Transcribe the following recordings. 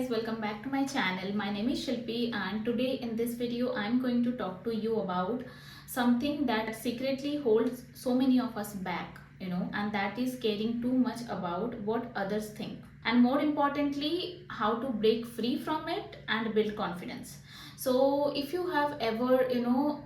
guys, welcome back to my channel. My name is Shilpi and today in this video I'm going to talk to you about something that secretly holds so many of us back, and that is caring too much about what others think. And more importantly, how to break free from it and build confidence. So if you have ever,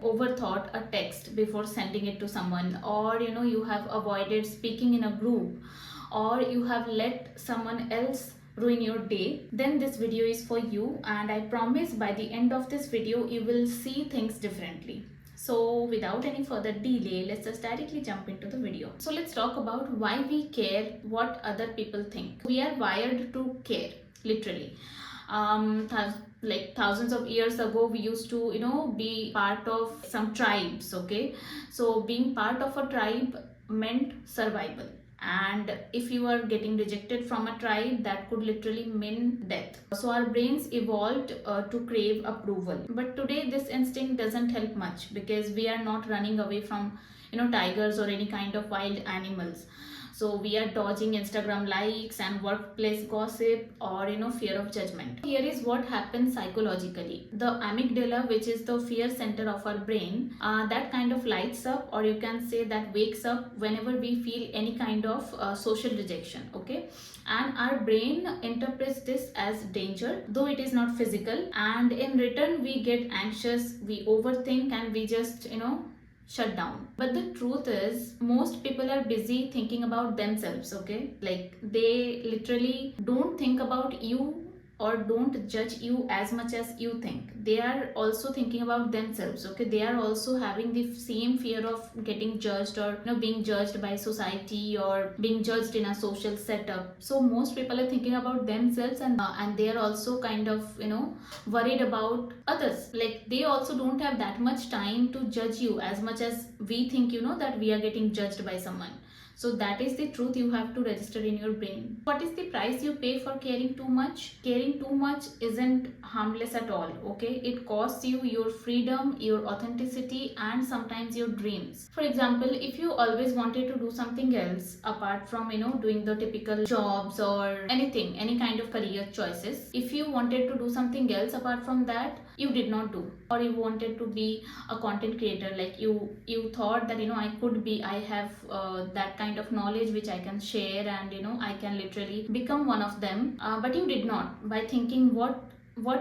overthought a text before sending it to someone, or you have avoided speaking in a group, or you have let someone else ruin your day, then this video is for you, and I promise by the end of this video you will see things differently. So without any further delay, let's just directly jump into the video. So let's talk about why we care what other people think. We are wired to care, literally. Like thousands of years ago, we used to be part of some tribes. Okay, so being part of a tribe meant survival, and if you are getting rejected from a tribe, that could literally mean death. So our brains evolved to crave approval, but today this instinct doesn't help much because we are not running away from tigers or any kind of wild animals. So we are dodging Instagram likes and workplace gossip, or fear of judgment. Here is what happens psychologically. The amygdala, which is the fear center of our brain, that kind of lights up, or you can say that wakes up whenever we feel any kind of social rejection. Okay, and our brain interprets this as danger, though it is not physical, and in return we get anxious, we overthink, and we just shut down. But the truth is, most people are busy thinking about themselves. Okay, like they literally don't think about you or don't judge you as much as you think. They are also thinking about themselves. Okay, they are also having the same fear of getting judged, or being judged by society, or being judged in a social setup. So most people are thinking about themselves, and they are also kind of worried about others. Like they also don't have that much time to judge you as much as we think that we are getting judged by someone. So that is the truth you have to register in your brain. What is the price you pay for caring too much? Caring too much isn't harmless at all. Okay, it costs you your freedom, your authenticity, and sometimes your dreams. For example, if you always wanted to do something else apart from doing the typical jobs or anything, any kind of career choices, if you wanted to do something else apart from that, you did not do, or you wanted to be a content creator, like you thought that I have that kind of knowledge which I can share, and I can literally become one of them, but you did not, by thinking what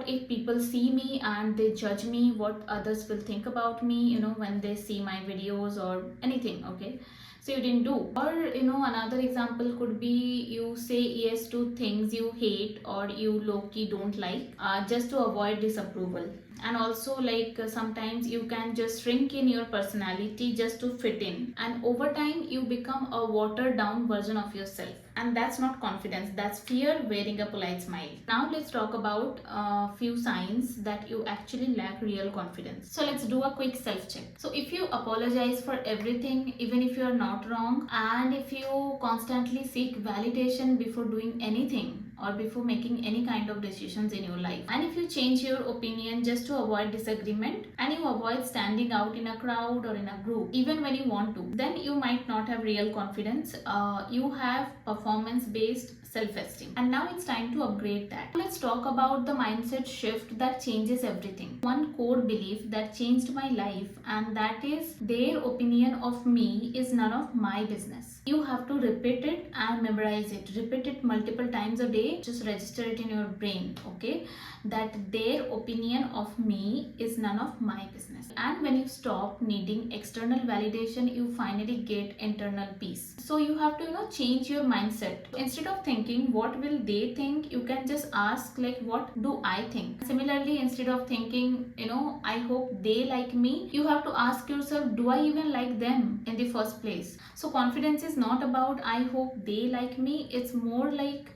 if people see me and they judge me, what others will think about me when they see my videos or anything. Okay, so you didn't do. Or another example could be you say yes to things you hate or you low-key don't like, just to avoid disapproval. And also, like sometimes you can just shrink in your personality just to fit in, and over time you become a watered down version of yourself, and that's not confidence, that's fear wearing a polite smile. Now let's talk about a few signs that you actually lack real confidence. So let's do a quick self check. So if you apologize for everything even if you are not wrong, and if you constantly seek validation before doing anything or before making any kind of decisions in your life, and if you change your opinion just to avoid disagreement, and you avoid standing out in a crowd or in a group even when you want to, then you might not have real confidence. You have performance based self-esteem, and now it's time to upgrade that. Let's talk about the mindset shift that changes everything. One core belief that changed my life, and that is, their opinion of me is none of my business. You have to repeat it and memorize it. Repeat it multiple times a day. Just register it in your brain. Okay, that their opinion of me is none of my business. And when you stop needing external validation, you finally get internal peace. So you have to change your mindset. Instead of thinking what will they think, you can just ask, like, what do I think? Similarly, instead of thinking I hope they like me, you have to ask yourself, do I even like them in the first place? So confidence is not about I hope they like me, it's more like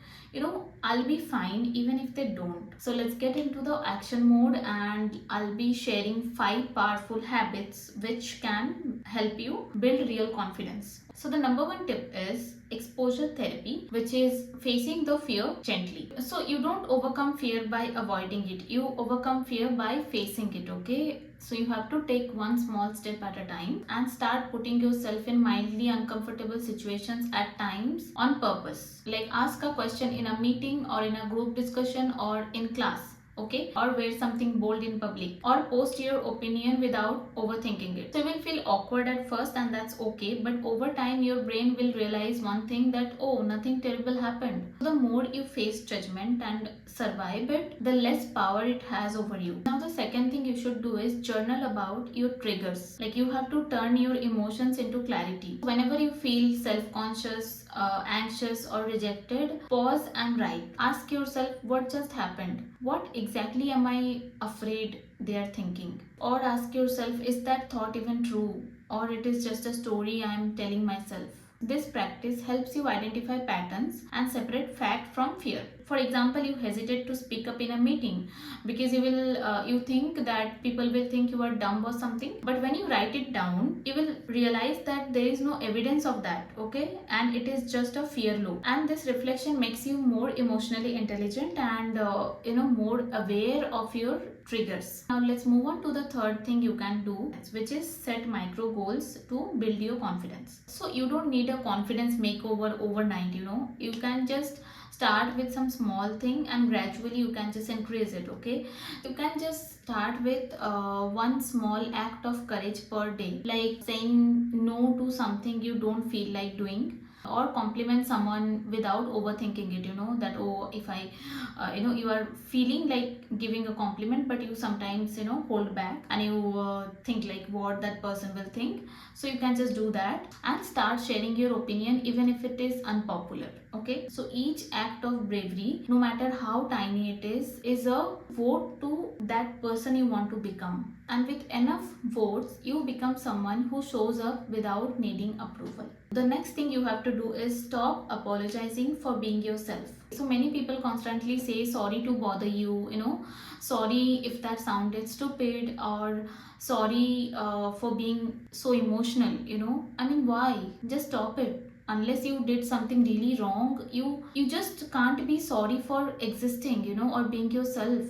I'll be fine even if they don't. So let's get into the action mode, and I'll be sharing 5 powerful habits which can help you build real confidence. So the number 1 tip is exposure therapy, which is facing the fear gently. So you don't overcome fear by avoiding it, you overcome fear by facing it. Okay, So you have to take one small step at a time and start putting yourself in mildly uncomfortable situations at times on purpose. Like ask a question in a meeting or in a group discussion or in class, okay, or wear something bold in public, or post your opinion without overthinking it. So you will feel awkward at first, and that's okay, but over time your brain will realize one thing, that oh, nothing terrible happened. The more you face judgment and survive it, the less power it has over you. Now the second thing you should do is journal about your triggers. Like you have to turn your emotions into clarity. Whenever you feel self-conscious, anxious or rejected, pause and write. Ask yourself, what just happened? What exactly am I afraid they are thinking? Or ask yourself, is that thought even true? Or it is just a story I am telling myself? This practice helps you identify patterns and separate fact from fear. For example, you hesitate to speak up in a meeting because you think that people will think you are dumb or something. But when you write it down, you will realize that there is no evidence of that, okay? And it is just a fear loop. And this reflection makes you more emotionally intelligent and more aware of your triggers. Now let's move on to the third thing you can do, which is set micro goals to build your confidence. So you don't need a confidence makeover overnight, you can just start with some small thing and gradually you can just increase it, okay? You can just start with one small act of courage per day, like saying no to something you don't feel like doing, or compliment someone without overthinking it, that oh, if I you are feeling like giving a compliment, but you sometimes hold back and you think like what that person will think. So you can just do that and start sharing your opinion even if it is unpopular, okay? So each act of bravery, no matter how tiny it is a vote to that person you want to become. And with enough votes, you become someone who shows up without needing approval. The next thing you have to do is stop apologizing for being yourself. So many people constantly say sorry to bother you, sorry if that sounded stupid, or sorry for being so emotional, I mean, why? Just stop it. Unless you did something really wrong, you just can't be sorry for existing, or being yourself.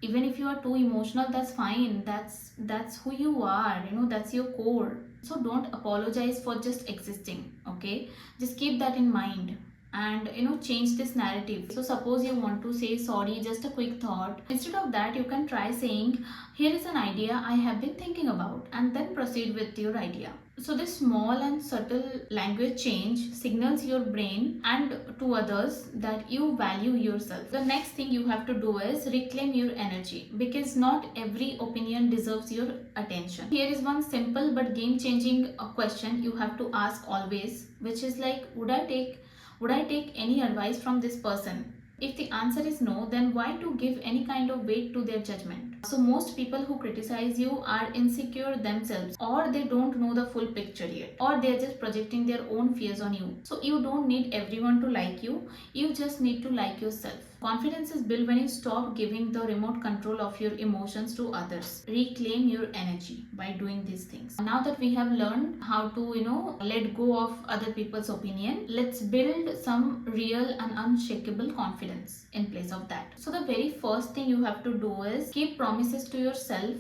Even if you are too emotional, that's fine. That's who you are, that's your core. So don't apologize for just existing, okay? Just keep that in mind and change this narrative. So suppose you want to say sorry, just a quick thought. Instead of that, you can try saying, here is an idea I have been thinking about, and then proceed with your idea. So this small and subtle language change signals your brain and to others that you value yourself. The next thing you have to do is reclaim your energy, because not every opinion deserves your attention. Here is one simple but game changing question you have to ask always, which is like, would I take any advice from this person? If the answer is no, then why to give any kind of weight to their judgment? So most people who criticize you are insecure themselves, or they don't know the full picture yet, or they're just projecting their own fears on you. So you don't need everyone to like you, you just need to like yourself. Confidence is built when you stop giving the remote control of your emotions to others. Reclaim your energy by doing these things. Now that we have learned how to, let go of other people's opinion, let's build some real and unshakable confidence in place of that. So the very first thing you have to do is keep promises to yourself.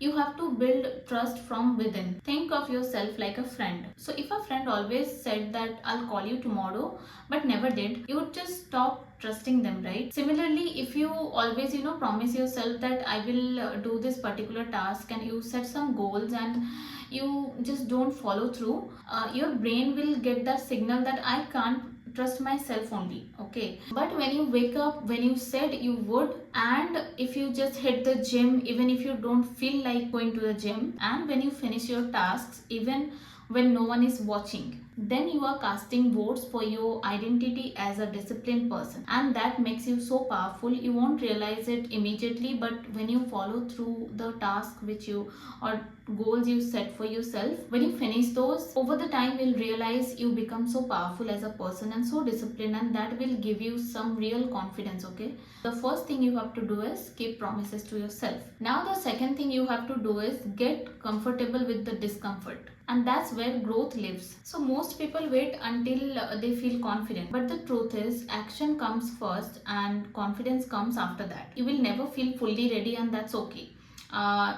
You have to build trust from within. Think of yourself like a friend. So if a friend always said that I'll call you tomorrow but never did, you would just stop trusting them, right? Similarly, if you always promise yourself that I will do this particular task, and you set some goals and you just don't follow through, your brain will get that signal that I can't trust myself only, okay? But when you wake up, when you said you would, and if you just hit the gym even if you don't feel like going to the gym, and when you finish your tasks even when no one is watching, then you are casting votes for your identity as a disciplined person, and that makes you so powerful. You won't realize it immediately, but when you follow through the task which you or goals you set for yourself, when you finish those, over the time you'll realize you become so powerful as a person and so disciplined, and that will give you some real confidence, okay? The first thing you have to do is keep promises to yourself. Now the second thing you have to do is get comfortable with the discomfort, and that's where growth lives. So most people wait until they feel confident, but the truth is action comes first and confidence comes after that. You will never feel fully ready, and that's okay.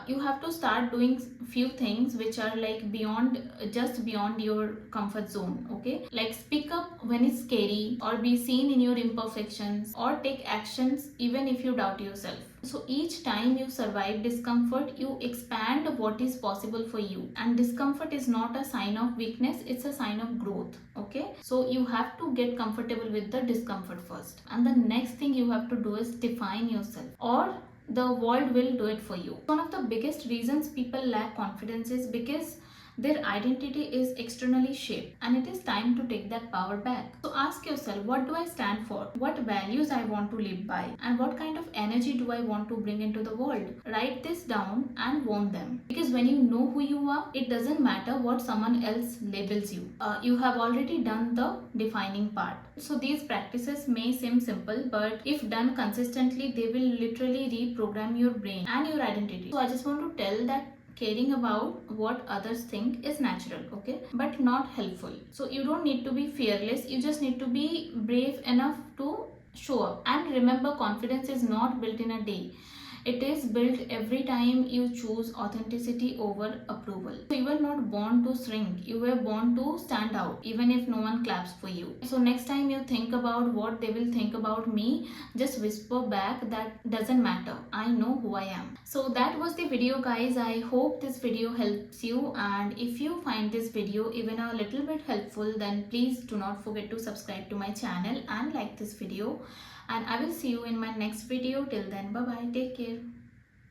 You have to start doing few things which are like beyond, just beyond your comfort zone. Okay, like speak up when it's scary, or be seen in your imperfections, or take actions even if you doubt yourself. So each time you survive discomfort, you expand what is possible for you. And discomfort is not a sign of weakness, it's a sign of growth. Okay, so you have to get comfortable with the discomfort first, and the next thing you have to do is define yourself, or the world will do it for you. One of the biggest reasons people lack confidence is because their identity is externally shaped, and it is time to take that power back. So ask yourself, what do I stand for? What values I want to live by? And what kind of energy do I want to bring into the world? Write this down and own them. Because when you know who you are, it doesn't matter what someone else labels you. You have already done the defining part. So these practices may seem simple, but if done consistently, they will literally reprogram your brain and your identity. So I just want to tell that caring about what others think is natural, okay, but not helpful. So you don't need to be fearless, you just need to be brave enough to show up. And remember, confidence is not built in a day, it is built every time you choose authenticity over approval. So you were not born to shrink, you were born to stand out, even if no one claps for you. So next time you think about what they will think about me, just whisper back, that doesn't matter, I know who I am. So that was the video, guys. I hope this video helps you, and if you find this video even a little bit helpful, then please do not forget to subscribe to my channel and like this video, and I will see you in my next video. Till then, bye bye, take care.